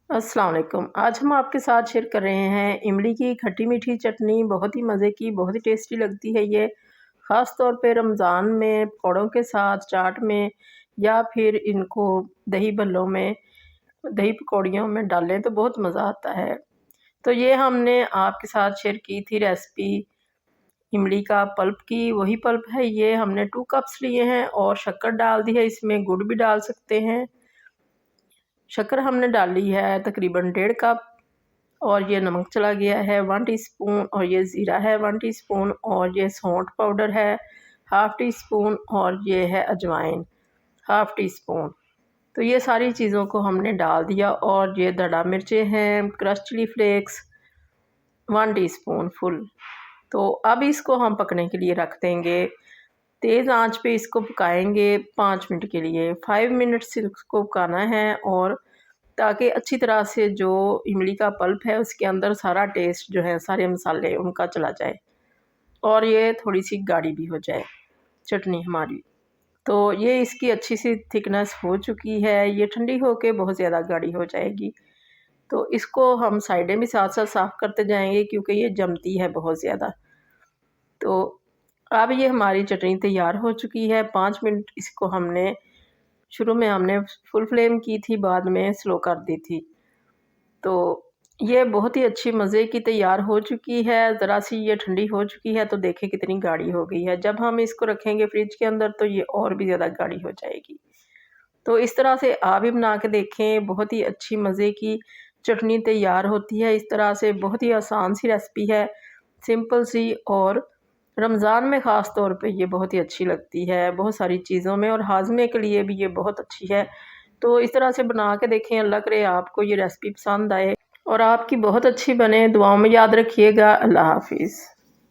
अस्सलाम वालेकुम। आज हम आपके साथ शेयर कर रहे हैं इमली की खट्टी मीठी चटनी। बहुत ही मज़े की, बहुत ही टेस्टी लगती है ये। ख़ास तौर पे रमज़ान में पकौड़ों के साथ, चाट में या फिर इनको दही भल्लों में, दही पकौड़ियों में डालें तो बहुत मज़ा आता है। तो ये हमने आपके साथ शेयर की थी रेसिपी इमली का पल्प की। वही पल्प है ये। हमने 2 कप्स लिए हैं और शक्कर डाल दी है, इसमें गुड़ भी डाल सकते हैं। शक्कर हमने डाली है तकरीबन 1.5 कप और ये नमक चला गया है 1 टीस्पून और ये ज़ीरा है 1 टीस्पून और ये सौंठ पाउडर है हाफ़ टी स्पून और ये है अजवाइन हाफ़ टी स्पून। तो ये सारी चीज़ों को हमने डाल दिया और ये दड़ा मिर्चें हैं, crush chilli flakes 1 teaspoon full. तो अब इसको हम पकने के लिए रख देंगे। तेज़ आंच पे इसको पकाएंगे 5 मिनट के लिए। 5 मिनट से इसको पकाना है और ताकि अच्छी तरह से जो इमली का पल्प है उसके अंदर सारा टेस्ट जो है, सारे मसाले उनका चला जाए और ये थोड़ी सी गाढ़ी भी हो जाए चटनी हमारी। तो ये इसकी अच्छी सी थिकनेस हो चुकी है। ये ठंडी होके बहुत ज़्यादा गाढ़ी हो जाएगी। तो इसको हम साइडें भी साथ साथ साफ़ करते जाएंगे क्योंकि ये जमती है बहुत ज़्यादा। तो अब ये हमारी चटनी तैयार हो चुकी है। 5 मिनट इसको हमने शुरू में हमने फुल फ्लेम की थी, बाद में स्लो कर दी थी। तो ये बहुत ही अच्छी मज़े की तैयार हो चुकी है। ज़रा सी ये ठंडी हो चुकी है तो देखें कितनी गाढ़ी हो गई है। जब हम इसको रखेंगे फ्रिज के अंदर तो ये और भी ज़्यादा गाढ़ी हो जाएगी। तो इस तरह से आप भी बना के देखें। बहुत ही अच्छी मज़े की चटनी तैयार होती है इस तरह से। बहुत ही आसान सी रेसिपी है, सिंपल सी, और रमज़ान में ख़ास तौर पे ये बहुत ही अच्छी लगती है बहुत सारी चीज़ों में, और हाज़मे के लिए भी ये बहुत अच्छी है। तो इस तरह से बना के देखें। अल्लाह करे आपको ये रेसिपी पसंद आए और आपकी बहुत अच्छी बने। दुआओं में याद रखिएगा। अल्लाह हाफ़िज़।